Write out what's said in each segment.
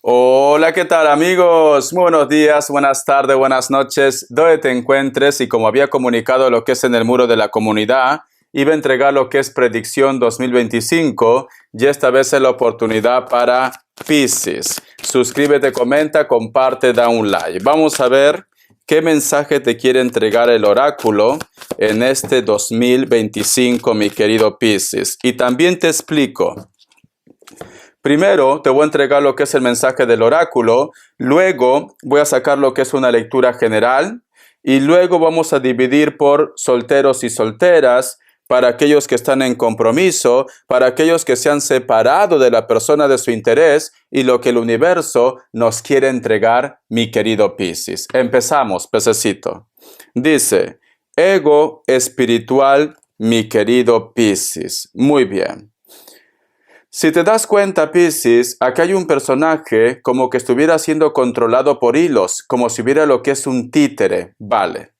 Hola, ¿qué tal amigos? Muy buenos días, buenas tardes, buenas noches, donde te encuentres. Y como había comunicado lo que es en el muro de la comunidad, iba a entregar lo que es predicción 2025 y esta vez es la oportunidad para Piscis. Suscríbete, comenta, comparte, da un like. Vamos a ver qué mensaje te quiere entregar el oráculo en este 2025, mi querido Piscis. Y también te explico. Primero te voy a entregar lo que es el mensaje del oráculo, luego voy a sacar lo que es una lectura general y luego vamos a dividir por solteros y solteras, para aquellos que están en compromiso, para aquellos que se han separado de la persona de su interés y lo que el universo nos quiere entregar, mi querido Piscis. Empezamos, pececito. Dice, ego espiritual, mi querido Piscis. Muy bien. Si te das cuenta, Piscis, acá hay un personaje como que estuviera siendo controlado por hilos, como si hubiera lo que es un títere. Vale.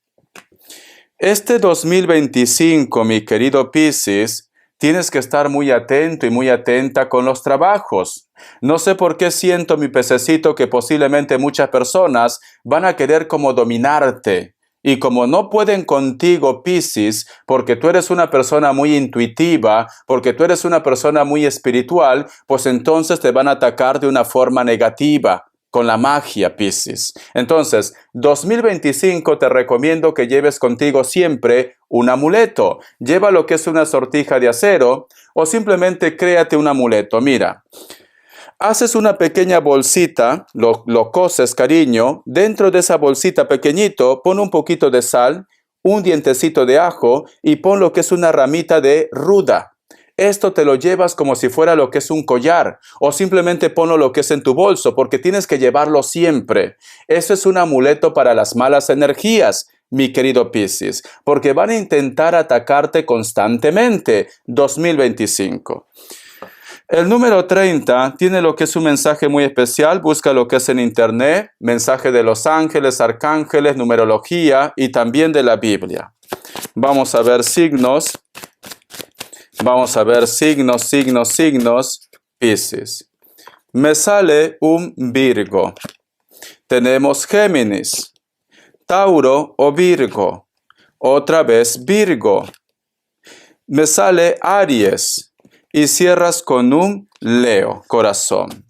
Este 2025, mi querido Piscis, tienes que estar muy atento y muy atenta con los trabajos. No sé por qué siento, mi pececito, que posiblemente muchas personas van a querer como dominarte. Y como no pueden contigo, Piscis, porque tú eres una persona muy intuitiva, porque tú eres una persona muy espiritual, pues entonces te van a atacar de una forma negativa, con la magia, Piscis. Entonces, 2025 te recomiendo que lleves contigo siempre un amuleto. Lleva lo que es una sortija de acero o simplemente créate un amuleto. Mira. Haces una pequeña bolsita, lo coses, cariño. Dentro de esa bolsita pequeñito, pon un poquito de sal, un dientecito de ajo y pon lo que es una ramita de ruda. Esto te lo llevas como si fuera lo que es un collar o simplemente ponlo lo que es en tu bolso porque tienes que llevarlo siempre. Eso es un amuleto para las malas energías, mi querido Piscis, porque van a intentar atacarte constantemente 2025. El número 30 tiene lo que es un mensaje muy especial. Busca lo que es en internet, mensaje de los ángeles, arcángeles, numerología y también de la Biblia. Vamos a ver signos. Vamos a ver signos, Piscis. Me sale un Virgo. Tenemos Géminis, Tauro o Virgo. Otra vez Virgo. Me sale Aries. Y cierras con un Leo, corazón.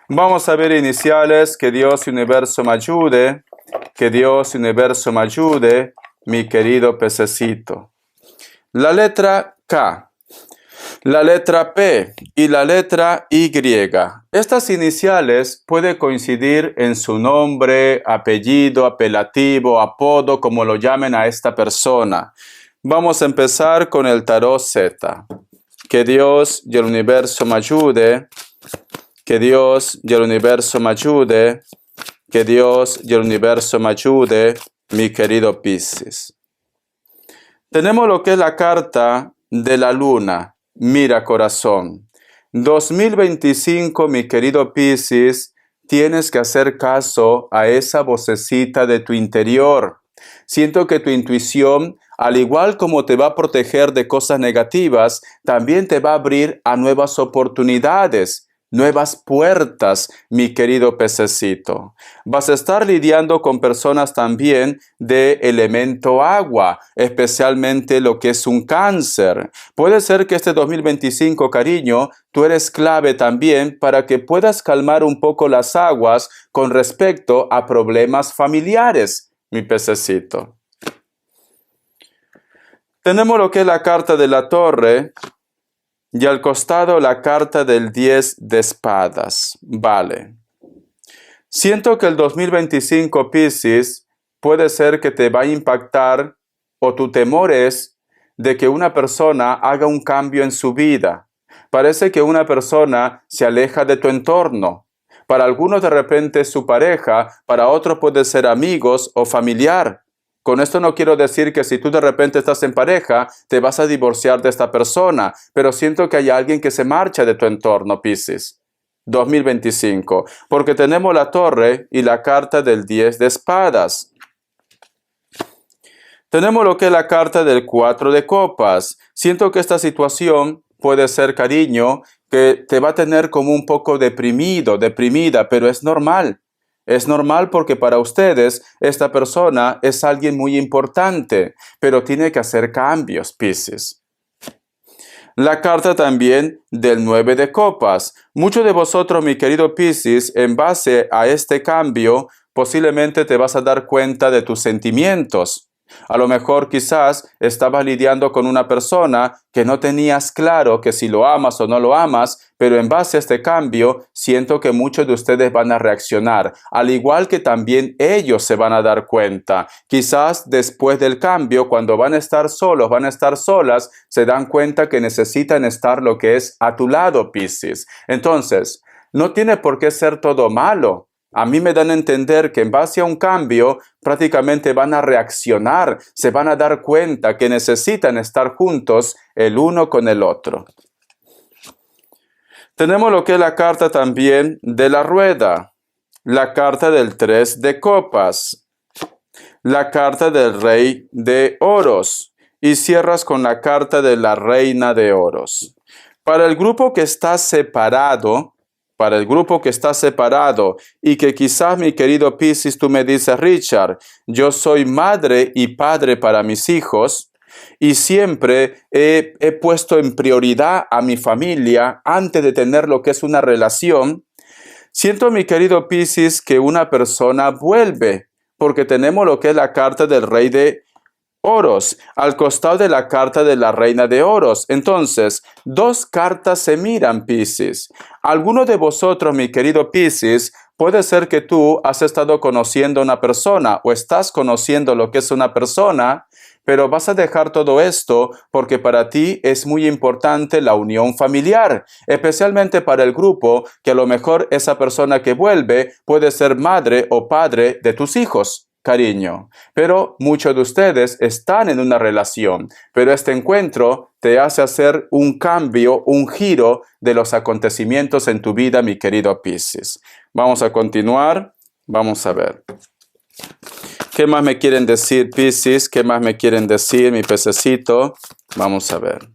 Vamos a ver iniciales. Que Dios y universo me ayude. Que Dios y universo me ayude, mi querido pececito. La letra K, la letra P y la letra Y. Estas iniciales pueden coincidir en su nombre, apellido, apelativo, apodo, como lo llamen a esta persona. Vamos a empezar con el tarot Z. Que Dios y el universo me ayude. Que Dios y el universo me ayude. Que Dios y el universo me ayude, mi querido Piscis. Tenemos lo que es la carta de la luna. Mira, corazón. 2025, mi querido Piscis, tienes que hacer caso a esa vocecita de tu interior. Siento que tu intuición, al igual como te va a proteger de cosas negativas, también te va a abrir a nuevas oportunidades, nuevas puertas, mi querido pececito. Vas a estar lidiando con personas también de elemento agua, especialmente lo que es un cáncer. Puede ser que este 2025, cariño, tú eres clave también para que puedas calmar un poco las aguas con respecto a problemas familiares, mi pececito. Tenemos lo que es la carta de la torre y al costado la carta del 10 de espadas. Vale. Siento que el 2025, Piscis, puede ser que te va a impactar o tu temor es de que una persona haga un cambio en su vida. Parece que una persona se aleja de tu entorno. Para algunos de repente es su pareja, para otros puede ser amigos o familiar. Con esto no quiero decir que si tú de repente estás en pareja, te vas a divorciar de esta persona, pero siento que hay alguien que se marcha de tu entorno, Piscis. 2025, porque tenemos la torre y la carta del 10 de espadas. Tenemos lo que es la carta del 4 de copas. Siento que esta situación puede ser, cariño, que te va a tener como un poco deprimido, deprimida, pero es normal. Es normal porque para ustedes esta persona es alguien muy importante, pero tiene que hacer cambios, Piscis. La carta también del 9 de copas. Muchos de vosotros, mi querido Piscis, en base a este cambio, posiblemente te vas a dar cuenta de tus sentimientos. A lo mejor quizás estabas lidiando con una persona que no tenías claro que si lo amas o no lo amas, pero en base a este cambio siento que muchos de ustedes van a reaccionar, al igual que también ellos se van a dar cuenta. Quizás después del cambio, cuando van a estar solos, van a estar solas, se dan cuenta que necesitan estar lo que es a tu lado, Piscis. Entonces, no tiene por qué ser todo malo. A mí me dan a entender que en base a un cambio prácticamente van a reaccionar, se van a dar cuenta que necesitan estar juntos el uno con el otro. Tenemos lo que es la carta también de la rueda, la carta del 3 de copas, la carta del rey de oros y cierras con la carta de la reina de oros. Para el grupo que está separado, y que quizás, mi querido Piscis, tú me dices, Richard, yo soy madre y padre para mis hijos y siempre he puesto en prioridad a mi familia antes de tener lo que es una relación. Siento, mi querido Piscis, que una persona vuelve porque tenemos lo que es la carta del rey de oros, al costado de la carta de la reina de oros. Entonces, dos cartas se miran, Piscis. Alguno de vosotros, mi querido Piscis, puede ser que tú has estado conociendo a una persona o estás conociendo lo que es una persona, pero vas a dejar todo esto porque para ti es muy importante la unión familiar, especialmente para el grupo que a lo mejor esa persona que vuelve puede ser madre o padre de tus hijos. Cariño, pero muchos de ustedes están en una relación, pero este encuentro te hace hacer un cambio, un giro de los acontecimientos en tu vida, mi querido Piscis. Vamos a continuar, vamos a ver. ¿Qué más me quieren decir, Piscis? ¿Qué más me quieren decir, mi pececito? Vamos a ver.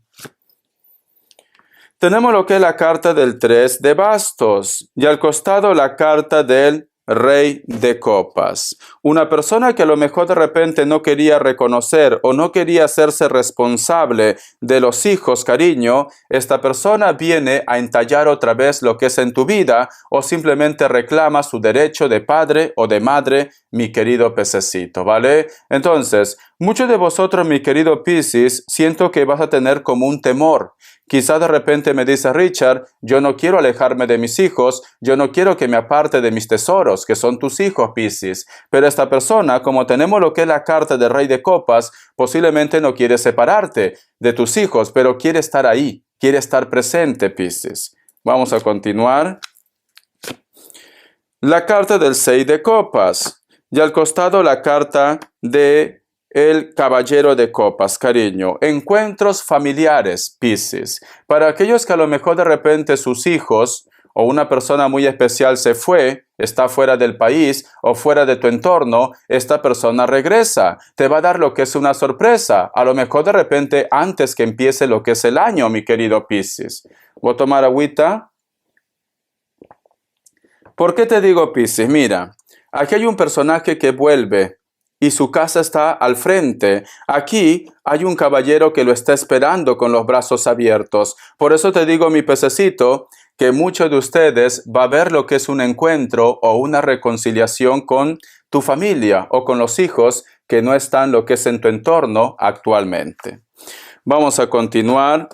Tenemos lo que es la carta del 3 de bastos y al costado la carta del Rey de copas. Una persona que a lo mejor de repente no quería reconocer o no quería hacerse responsable de los hijos, cariño, esta persona viene a entallar otra vez lo que es en tu vida o simplemente reclama su derecho de padre o de madre, mi querido pececito, ¿vale? Entonces, muchos de vosotros, mi querido Piscis, siento que vas a tener como un temor. Quizá de repente me dice Richard, yo no quiero alejarme de mis hijos, yo no quiero que me aparte de mis tesoros, que son tus hijos, Piscis. Pero esta persona, como tenemos lo que es la carta del Rey de Copas, posiblemente no quiere separarte de tus hijos, pero quiere estar ahí, quiere estar presente, Piscis. Vamos a continuar. La carta del 6 de copas y al costado la carta de el caballero de copas, cariño. Encuentros familiares, Piscis. Para aquellos que a lo mejor de repente sus hijos o una persona muy especial se fue, está fuera del país o fuera de tu entorno, esta persona regresa. Te va a dar lo que es una sorpresa. A lo mejor de repente antes que empiece lo que es el año, mi querido Piscis. Voy a tomar agüita. ¿Por qué te digo Piscis? Mira, aquí hay un personaje que vuelve y su casa está al frente. Aquí hay un caballero que lo está esperando con los brazos abiertos. Por eso te digo, mi pececito, que muchos de ustedes va a ver lo que es un encuentro o una reconciliación con tu familia o con los hijos que no están lo que es en tu entorno actualmente. Vamos a continuar.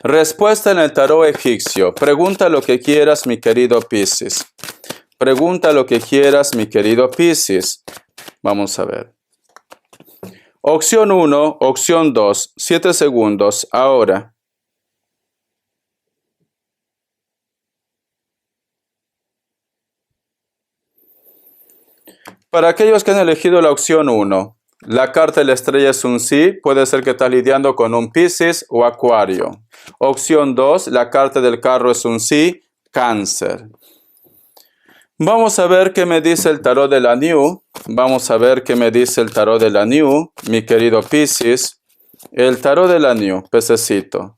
Respuesta en el tarot egipcio. Pregunta lo que quieras, mi querido Piscis. Pregunta lo que quieras, mi querido Piscis. Vamos a ver. Opción 1, opción 2, 7 segundos, ahora. Para aquellos que han elegido la opción 1, la carta de la estrella es un sí, puede ser que estás lidiando con un Piscis o Acuario. Opción 2, la carta del carro es un sí, Cáncer. Vamos a ver qué me dice el tarot de la New. Vamos a ver qué me dice el tarot de la New, mi querido Piscis. El tarot de la New, pececito.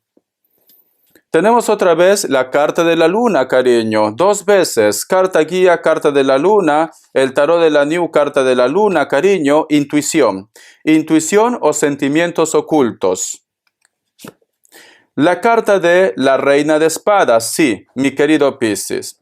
Tenemos otra vez la carta de la luna, cariño. 2 veces. Carta guía, carta de la luna. El tarot de la New, carta de la luna, cariño. Intuición. Intuición o sentimientos ocultos. La carta de la reina de espadas. Sí, mi querido Piscis.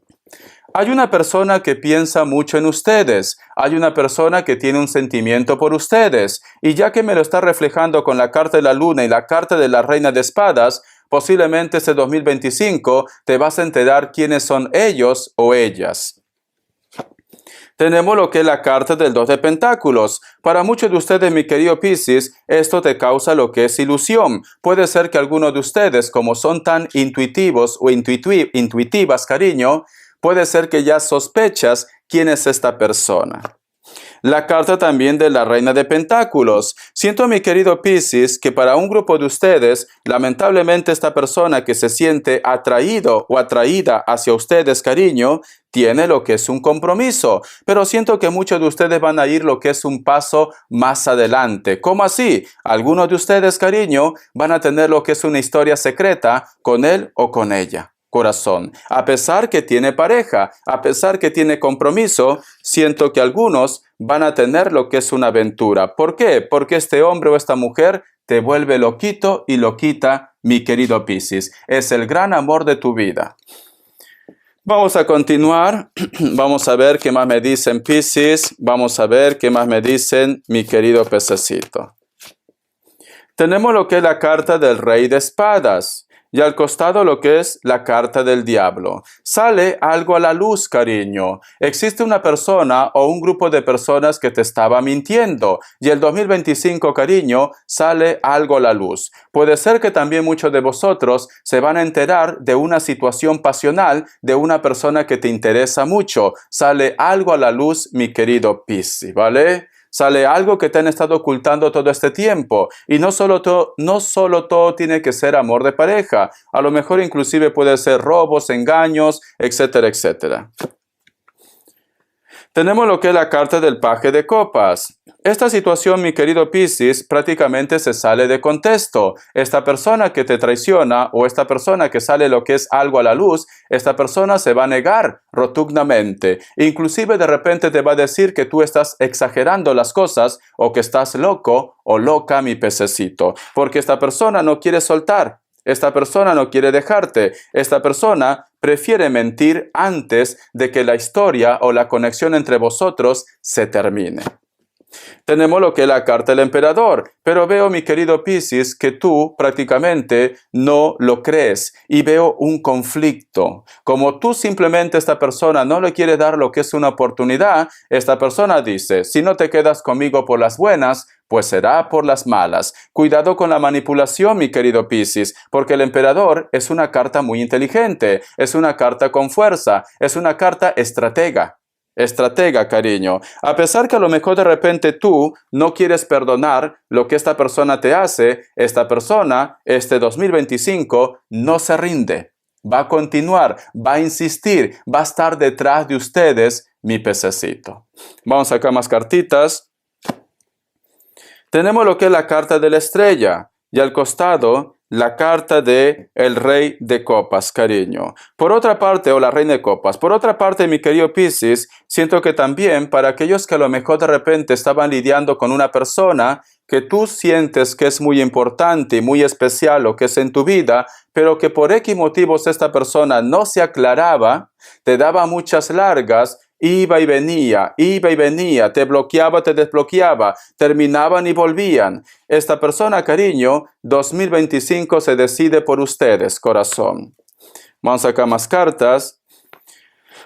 Hay una persona que piensa mucho en ustedes, hay una persona que tiene un sentimiento por ustedes, y ya que me lo está reflejando con la carta de la luna y la carta de la reina de espadas, posiblemente este 2025 te vas a enterar quiénes son ellos o ellas. Tenemos lo que es la carta del 2 de pentáculos. Para muchos de ustedes, mi querido Piscis, esto te causa lo que es ilusión. Puede ser que algunos de ustedes, como son tan intuitivos o intuitivas, cariño, puede ser que ya sospechas quién es esta persona. La carta también de la reina de pentáculos. Siento, mi querido Piscis, que para un grupo de ustedes, lamentablemente esta persona que se siente atraído o atraída hacia ustedes, cariño, tiene lo que es un compromiso. Pero siento que muchos de ustedes van a ir lo que es un paso más adelante. ¿Cómo así? Algunos de ustedes, cariño, van a tener lo que es una historia secreta con él o con ella. Corazón, a pesar que tiene pareja, a pesar que tiene compromiso, siento que algunos van a tener lo que es una aventura. ¿Por qué? Porque este hombre o esta mujer te vuelve loquito y loquita, mi querido Piscis. Es el gran amor de tu vida. Vamos a continuar. Vamos a ver qué más me dicen, Piscis. Vamos a ver qué más me dicen, mi querido pececito. Tenemos lo que es la carta del rey de espadas. Y al costado lo que es la carta del diablo. Sale algo a la luz, cariño. Existe una persona o un grupo de personas que te estaba mintiendo. Y el 2025, cariño, sale algo a la luz. Puede ser que también muchos de vosotros se van a enterar de una situación pasional de una persona que te interesa mucho. Sale algo a la luz, mi querido Piscis, ¿vale? Sale algo que te han estado ocultando todo este tiempo. Y no solo todo tiene que ser amor de pareja. A lo mejor inclusive puede ser robos, engaños, etcétera, etcétera. Tenemos lo que es la carta del paje de copas. Esta situación, mi querido Piscis, prácticamente se sale de contexto. Esta persona que te traiciona o esta persona que sale lo que es algo a la luz, esta persona se va a negar rotundamente. Inclusive de repente te va a decir que tú estás exagerando las cosas o que estás loco o loca, mi pececito. Porque esta persona no quiere soltar. Esta persona no quiere dejarte. Esta persona prefiere mentir antes de que la historia o la conexión entre vosotros se termine. Tenemos lo que es la carta del emperador, pero veo, mi querido Piscis, que tú prácticamente no lo crees y veo un conflicto. Como tú simplemente esta persona no le quiere dar lo que es una oportunidad, esta persona dice, si no te quedas conmigo por las buenas, pues será por las malas. Cuidado con la manipulación, mi querido Piscis, porque el emperador es una carta muy inteligente, es una carta con fuerza, es una carta estratega. Estratega, cariño. A pesar que a lo mejor de repente tú no quieres perdonar lo que esta persona te hace, esta persona, este 2025, no se rinde. Va a continuar, va a insistir, va a estar detrás de ustedes, mi pececito. Vamos acá más cartitas. Tenemos lo que es la carta de la estrella y al costado la carta de el rey de copas, cariño. Por otra parte, o la reina de copas. Por otra parte, mi querido Piscis, siento que también para aquellos que a lo mejor de repente estaban lidiando con una persona que tú sientes que es muy importante y muy especial lo que es en tu vida, pero que por X motivos esta persona no se aclaraba, te daba muchas largas, iba y venía, te bloqueaba, te desbloqueaba, terminaban y volvían. Esta persona, cariño, 2025 se decide por ustedes, corazón. Vamos acá más cartas.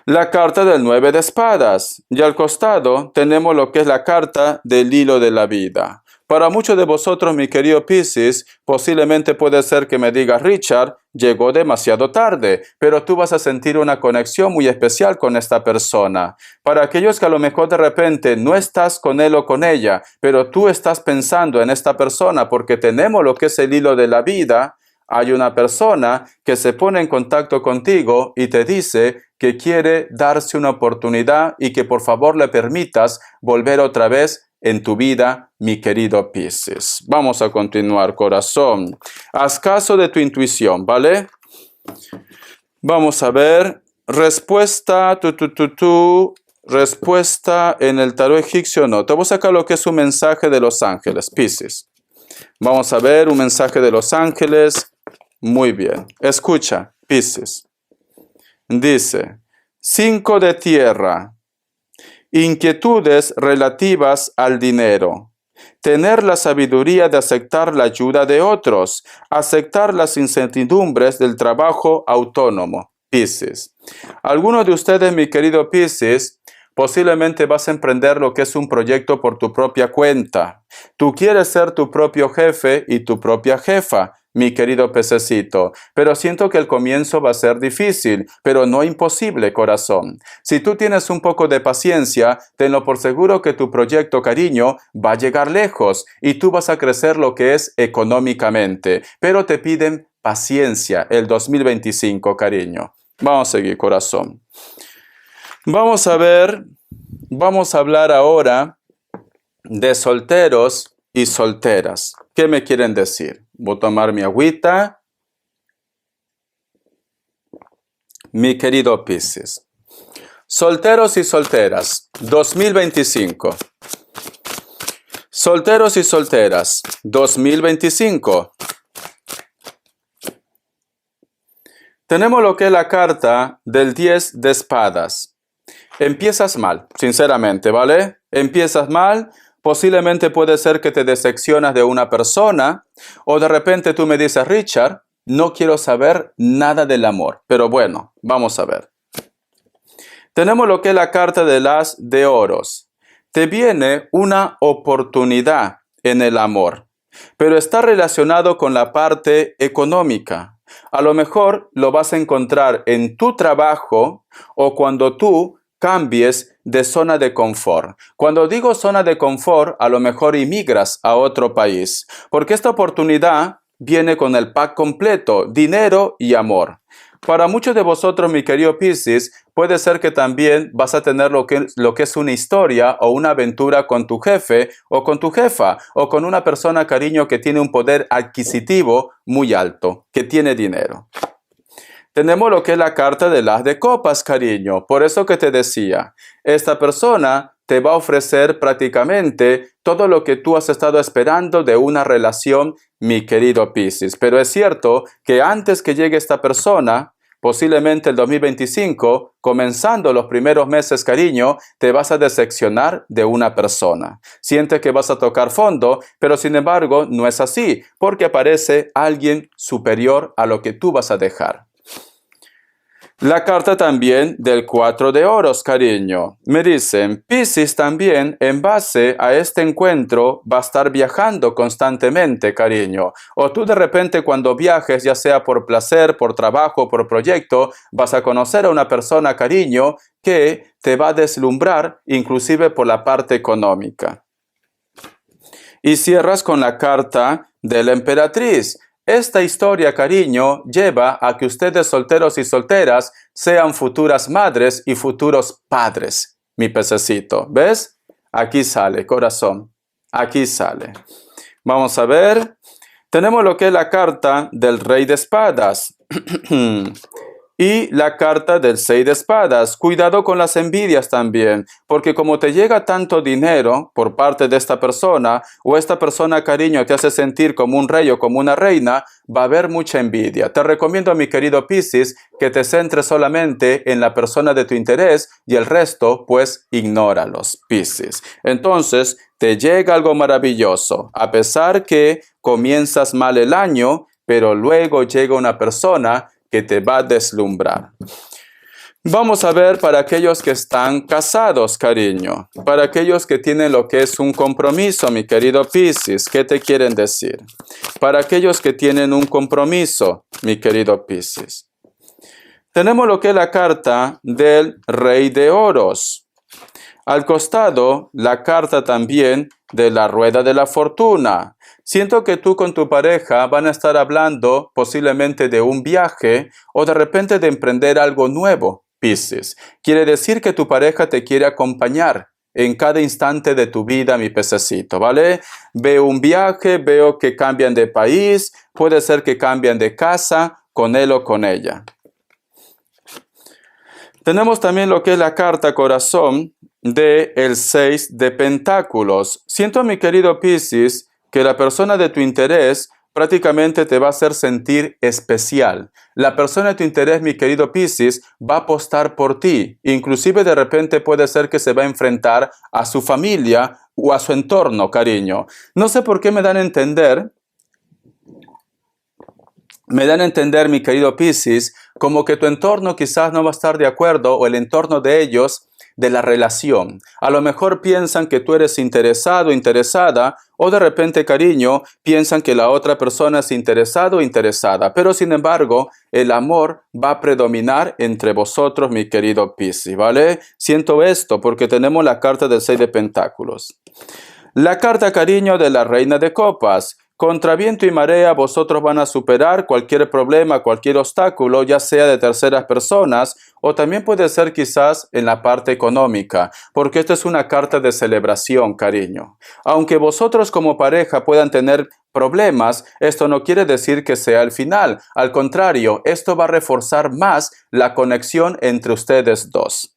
La carta del 9 de espadas. Y al costado tenemos lo que es la carta del hilo de la vida. Para muchos de vosotros, mi querido Piscis, posiblemente puede ser que me digas, Richard, llegó demasiado tarde, pero tú vas a sentir una conexión muy especial con esta persona. Para aquellos que a lo mejor de repente no estás con él o con ella, pero tú estás pensando en esta persona porque tenemos lo que es el hilo de la vida, hay una persona que se pone en contacto contigo y te dice que quiere darse una oportunidad y que por favor le permitas volver otra vez en tu vida, mi querido Piscis. Vamos a continuar, corazón. Haz caso de tu intuición, ¿vale? Vamos a ver. Respuesta, respuesta en el tarot egipcio, no. Te voy a sacar lo que es un mensaje de los ángeles, Piscis. Vamos a ver un mensaje de los ángeles. Muy bien. Escucha, Piscis. Dice, 5 de tierra. Inquietudes relativas al dinero. Tener la sabiduría de aceptar la ayuda de otros. Aceptar las incertidumbres del trabajo autónomo. Piscis. Algunos de ustedes, mi querido Piscis, posiblemente vas a emprender lo que es un proyecto por tu propia cuenta. Tú quieres ser tu propio jefe y tu propia jefa, mi querido pececito. Pero siento que el comienzo va a ser difícil, pero no imposible, corazón. Si tú tienes un poco de paciencia, tenlo por seguro que tu proyecto, cariño, va a llegar lejos y tú vas a crecer lo que es económicamente. Pero te piden paciencia el 2025, cariño. Vamos a seguir, corazón. Vamos a ver, vamos a hablar ahora de solteros y solteras. ¿Qué me quieren decir? Voy a tomar mi agüita. Mi querido Piscis. Solteros y solteras, 2025. Solteros y solteras, 2025. Tenemos lo que es la carta del 10 de espadas. Empiezas mal, sinceramente, ¿vale? Empiezas mal, posiblemente puede ser que te decepcionas de una persona o de repente tú me dices, Richard, no quiero saber nada del amor. Pero bueno, vamos a ver. Tenemos lo que es la carta del as de oros. Te viene una oportunidad en el amor, pero está relacionado con la parte económica. A lo mejor lo vas a encontrar en tu trabajo o cuando tú cambies de zona de confort. Cuando digo zona de confort, a lo mejor emigras a otro país, porque esta oportunidad viene con el pack completo, dinero y amor. Para muchos de vosotros, mi querido Piscis, puede ser que también vas a tener lo que es una historia o una aventura con tu jefe o con tu jefa o con una persona, cariño, que tiene un poder adquisitivo muy alto, que tiene dinero. Tenemos lo que es la carta del as de copas, cariño. Por eso que te decía, esta persona te va a ofrecer prácticamente todo lo que tú has estado esperando de una relación, mi querido Piscis. Pero es cierto que antes que llegue esta persona, posiblemente el 2025, comenzando los primeros meses, cariño, te vas a decepcionar de una persona. Sientes que vas a tocar fondo, pero sin embargo no es así, porque aparece alguien superior a lo que tú vas a dejar. La carta también del 4 de oros, cariño. Me dicen, Piscis también en base a este encuentro va a estar viajando constantemente, cariño. O tú de repente cuando viajes, ya sea por placer, por trabajo, por proyecto, vas a conocer a una persona, cariño, que te va a deslumbrar, inclusive por la parte económica. Y cierras con la carta de la emperatriz. Esta historia, cariño, lleva a que ustedes solteros y solteras sean futuras madres y futuros padres, mi pececito. ¿Ves? Aquí sale, corazón. Aquí sale. Vamos a ver. Tenemos lo que es la carta del rey de espadas. Y la carta del 6 de espadas. Cuidado con las envidias también, porque como te llega tanto dinero por parte de esta persona, o esta persona, cariño, te hace sentir como un rey o como una reina, va a haber mucha envidia. Te recomiendo, mi querido Piscis, que te centres solamente en la persona de tu interés y el resto, pues, ignóralos, Piscis. Entonces, te llega algo maravilloso, a pesar que comienzas mal el año, pero luego llega una persona que te va a deslumbrar. Vamos a ver para aquellos que están casados, cariño. Para aquellos que tienen lo que es un compromiso, mi querido Piscis. ¿Qué te quieren decir? Para aquellos que tienen un compromiso, mi querido Piscis. Tenemos lo que es la carta del rey de oros. Al costado, la carta también de la rueda de la fortuna. Siento que tú con tu pareja van a estar hablando posiblemente de un viaje o de de emprender algo nuevo, Piscis. Quiere decir que tu pareja te quiere acompañar en cada instante de tu vida, mi pececito, ¿vale? Veo un viaje, veo que cambian de país, puede ser que cambian de casa, con él o con ella. Tenemos también lo que es la carta corazón del 6 de pentáculos. Siento, mi querido Piscis, que la persona de tu interés prácticamente te va a hacer sentir especial. La persona de tu interés, mi querido Piscis, va a apostar por ti. Inclusive de repente puede ser que se va a enfrentar a su familia o a su entorno, cariño. No sé por qué me dan a entender, mi querido Piscis, como que tu entorno quizás no va a estar de acuerdo, o el entorno de ellos, de la relación. A lo mejor piensan que tú eres interesado, interesada, o de repente, cariño, piensan que la otra persona es interesado o interesada. Pero sin embargo, el amor va a predominar entre vosotros, mi querido Piscis, ¿vale? Siento esto porque tenemos la carta del 6 de pentáculos. La carta, cariño, de la reina de copas. Contra viento y marea, vosotros van a superar cualquier problema, cualquier obstáculo, ya sea de terceras personas o también puede ser quizás en la parte económica, porque esta es una carta de celebración, cariño. Aunque vosotros como pareja puedan tener problemas, esto no quiere decir que sea el final. Al contrario, esto va a reforzar más la conexión entre ustedes dos.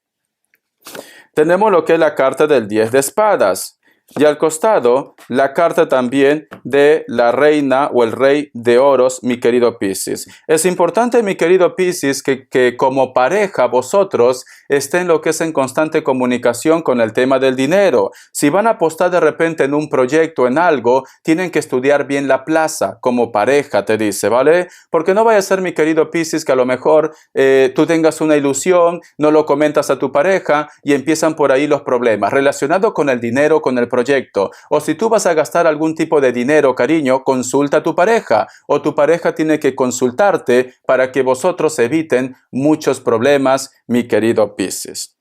Tenemos lo que es la carta del 10 de espadas. Y al costado, la carta también de la reina o el rey de oros, mi querido Piscis. Es importante, mi querido Piscis, que como pareja vosotros estén lo que es en constante comunicación con el tema del dinero. Si van a apostar de repente en un proyecto, en algo, tienen que estudiar bien la plaza como pareja, te dice, ¿vale? Porque no vaya a ser, mi querido Piscis, que a lo mejor tú tengas una ilusión, no lo comentas a tu pareja y empiezan por ahí los problemas relacionados con el dinero, con el proyecto. O si tú vas a gastar algún tipo de dinero, cariño, consulta a tu pareja o tu pareja tiene que consultarte para que vosotros eviten muchos problemas, mi querido Piscis.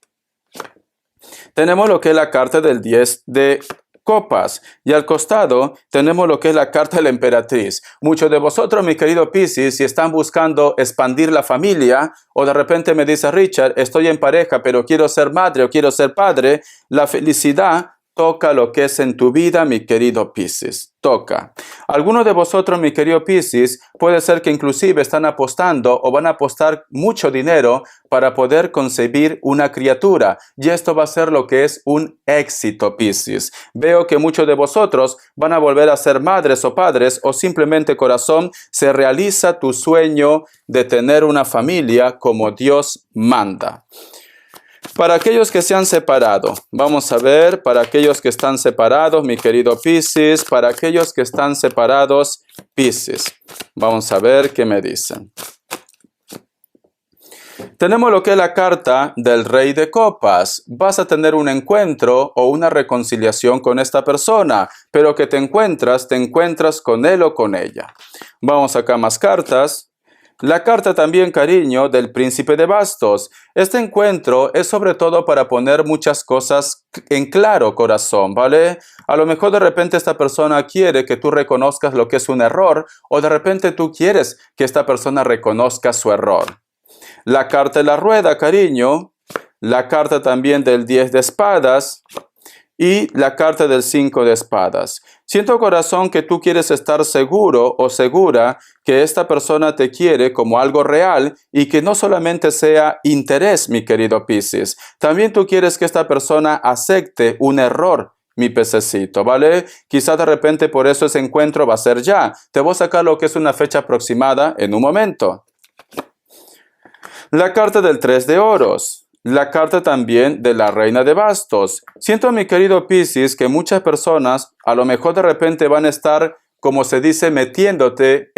Tenemos lo que es la carta del 10 de copas y al costado tenemos lo que es la carta de la emperatriz. Muchos de vosotros, mi querido Piscis, si están buscando expandir la familia o de repente me dice Richard, estoy en pareja pero quiero ser madre o quiero ser padre, la felicidad toca lo que es en tu vida, mi querido Piscis. Toca. Algunos de vosotros, mi querido Piscis, puede ser que inclusive están apostando o van a apostar mucho dinero para poder concebir una criatura. Y esto va a ser lo que es un éxito, Piscis. Veo que muchos de vosotros van a volver a ser madres o padres o simplemente, corazón, se realiza tu sueño de tener una familia como Dios manda. Para aquellos que se han separado, vamos a ver, para aquellos que están separados, mi querido Piscis, para aquellos que están separados, Piscis. Vamos a ver qué me dicen. Tenemos lo que es la carta del Rey de Copas. Vas a tener un encuentro o una reconciliación con esta persona, pero que te encuentras con él o con ella. Vamos acá más cartas. La carta también, cariño, del Príncipe de Bastos. Este encuentro es sobre todo para poner muchas cosas en claro, corazón, ¿vale? A lo mejor de repente esta persona quiere que tú reconozcas lo que es un error o de repente tú quieres que esta persona reconozca su error. La carta de la rueda, cariño. La carta también del 10 de espadas. Y la carta del 5 de espadas. Siento, corazón, que tú quieres estar seguro o segura que esta persona te quiere como algo real y que no solamente sea interés, mi querido Piscis. También tú quieres que esta persona acepte un error, mi pececito, ¿vale? Quizás de repente por eso ese encuentro va a ser ya. Te voy a sacar lo que es una fecha aproximada en un momento. La carta del 3 de oros. La carta también de la reina de bastos. Siento, mi querido Piscis, que muchas personas a lo mejor de repente van a estar, como se dice, metiéndose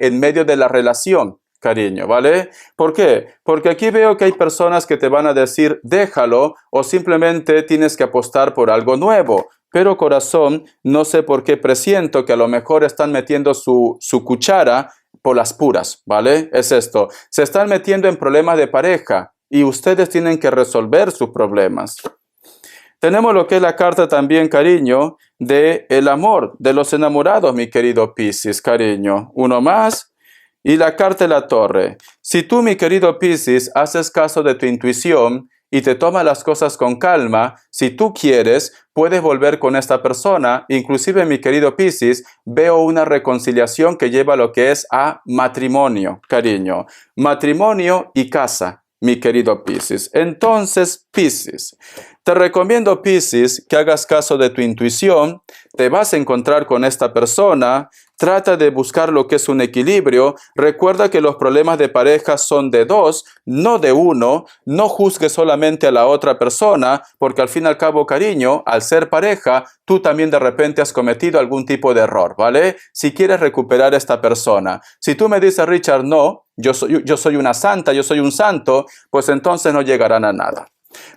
en medio de la relación, cariño, ¿vale? ¿Por qué? Porque aquí veo que hay personas que te van a decir, déjalo, o simplemente tienes que apostar por algo nuevo. Pero, corazón, no sé por qué presiento que a lo mejor están metiendo su cuchara por las puras, ¿vale? Es esto. Se están metiendo en problemas de pareja. Y ustedes tienen que resolver sus problemas. Tenemos lo que es la carta también, cariño, de el amor, de los enamorados, mi querido Piscis, cariño. Uno más. Y la carta de la torre. Si tú, mi querido Piscis, haces caso de tu intuición y te toma las cosas con calma, si tú quieres, puedes volver con esta persona. Inclusive, mi querido Piscis, veo una reconciliación que lleva a lo que es a matrimonio, cariño. Matrimonio y casa, mi querido Piscis. Entonces, Piscis, te recomiendo, Piscis, que hagas caso de tu intuición. Te vas a encontrar con esta persona. Trata de buscar lo que es un equilibrio. Recuerda que los problemas de pareja son de dos, no de uno. No juzgues solamente a la otra persona, porque al fin y al cabo, cariño, al ser pareja, tú también de repente has cometido algún tipo de error, ¿vale? Si quieres recuperar a esta persona. Si tú me dices, Richard, no, yo soy una santa, yo soy un santo, pues entonces no llegarán a nada.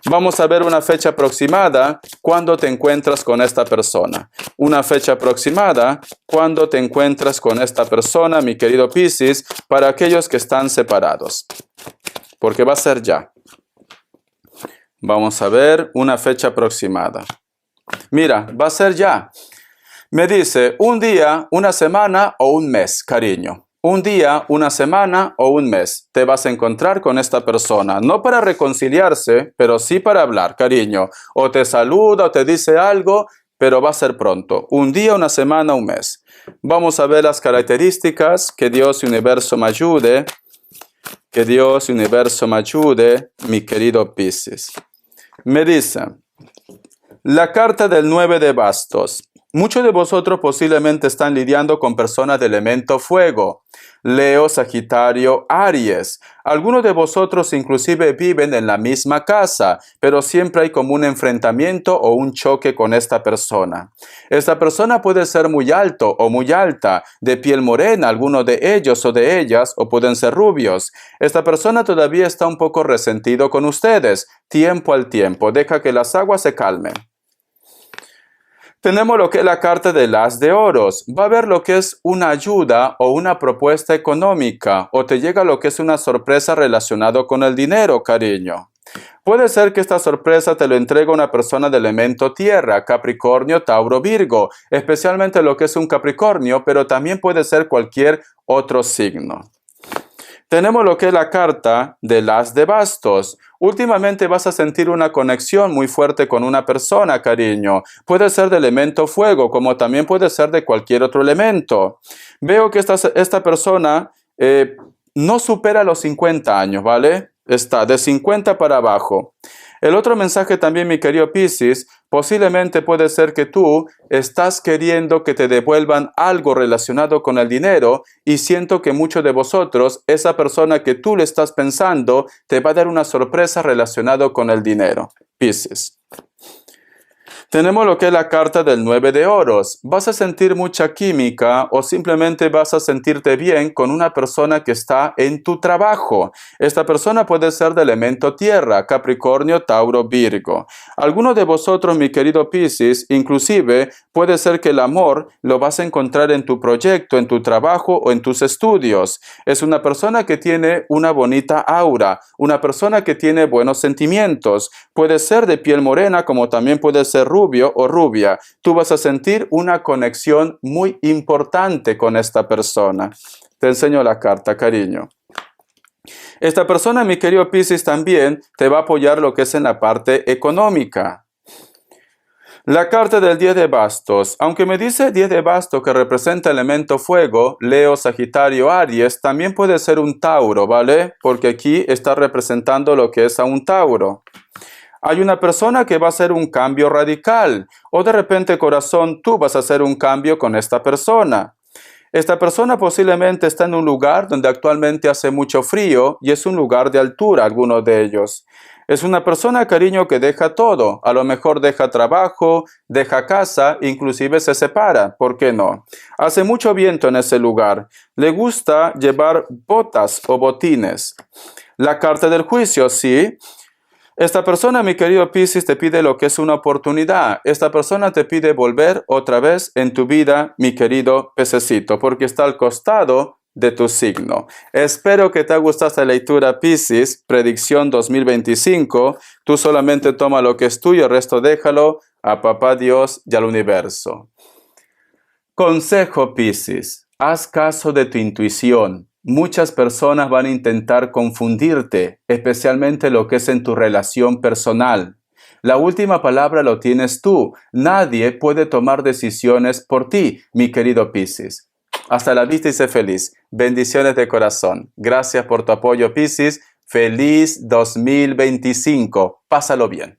Vamos a ver una fecha aproximada cuando te encuentras con esta persona. Una fecha aproximada cuando te encuentras con esta persona, mi querido Piscis, para aquellos que están separados. Porque va a ser ya. Vamos a ver una fecha aproximada. Mira, va a ser ya. Me dice un día, una semana o un mes, cariño. Un día, una semana o un mes te vas a encontrar con esta persona. No para reconciliarse, pero sí para hablar, cariño. O te saluda o te dice algo, pero va a ser pronto. Un día, una semana, un mes. Vamos a ver las características. Que Dios y universo me ayude. Que Dios y universo me ayude, mi querido Piscis. Me dice, la carta del 9 de bastos. Muchos de vosotros posiblemente están lidiando con personas de elemento fuego. Leo, Sagitario, Aries. Algunos de vosotros inclusive viven en la misma casa, pero siempre hay como un enfrentamiento o un choque con esta persona. Esta persona puede ser muy alto o muy alta, de piel morena, algunos de ellos o de ellas, o pueden ser rubios. Esta persona todavía está un poco resentido con ustedes. Tiempo al tiempo, deja que las aguas se calmen. Tenemos lo que es la carta del as de oros. Va a haber lo que es una ayuda o una propuesta económica, o te llega lo que es una sorpresa relacionada con el dinero, cariño. Puede ser que esta sorpresa te lo entregue una persona de elemento tierra, Capricornio, Tauro, Virgo, especialmente lo que es un Capricornio, pero también puede ser cualquier otro signo. Tenemos lo que es la carta del as de bastos. Últimamente vas a sentir una conexión muy fuerte con una persona, cariño. Puede ser de elemento fuego, como también puede ser de cualquier otro elemento. Veo que esta persona no supera los 50 años, ¿vale? Está de 50 para abajo. El otro mensaje también, mi querido Piscis, posiblemente puede ser que tú estás queriendo que te devuelvan algo relacionado con el dinero y siento que muchos de vosotros, esa persona que tú le estás pensando, te va a dar una sorpresa relacionada con el dinero. Piscis. Tenemos lo que es la carta del 9 de oros. Vas a sentir mucha química o simplemente vas a sentirte bien con una persona que está en tu trabajo. Esta persona puede ser de elemento tierra, Capricornio, Tauro, Virgo. Algunos de vosotros, mi querido Piscis, inclusive puede ser que el amor lo vas a encontrar en tu proyecto, en tu trabajo o en tus estudios. Es una persona que tiene una bonita aura, una persona que tiene buenos sentimientos. Puede ser de piel morena como también puede ser rubio o rubia. Tú vas a sentir una conexión muy importante con esta persona. Te enseño la carta, cariño. Esta persona, mi querido Piscis, también te va a apoyar lo que es en la parte económica. La carta del 10 de bastos. Aunque me dice 10 de bastos que representa elemento fuego, Leo, Sagitario, Aries, también puede ser un Tauro, ¿vale? Porque aquí está representando lo que es a un Tauro. Hay una persona que va a hacer un cambio radical, o de repente, corazón, tú vas a hacer un cambio con esta persona. Esta persona posiblemente está en un lugar donde actualmente hace mucho frío y es un lugar de altura, algunos de ellos. Es una persona, cariño, que deja todo. A lo mejor deja trabajo, deja casa, inclusive se separa. ¿Por qué no? Hace mucho viento en ese lugar. Le gusta llevar botas o botines. La carta del juicio, sí. Esta persona, mi querido Piscis, te pide lo que es una oportunidad. Esta persona te pide volver otra vez en tu vida, mi querido pececito, porque está al costado de tu signo. Espero que te haya gustado esta lectura, Piscis, predicción 2025. Tú solamente toma lo que es tuyo, el resto déjalo a Papá Dios y al universo. Consejo, Piscis, haz caso de tu intuición. Muchas personas van a intentar confundirte, especialmente lo que es en tu relación personal. La última palabra lo tienes tú. Nadie puede tomar decisiones por ti, mi querido Piscis. Hasta la vista y sé feliz. Bendiciones de corazón. Gracias por tu apoyo, Piscis. Feliz 2025. Pásalo bien.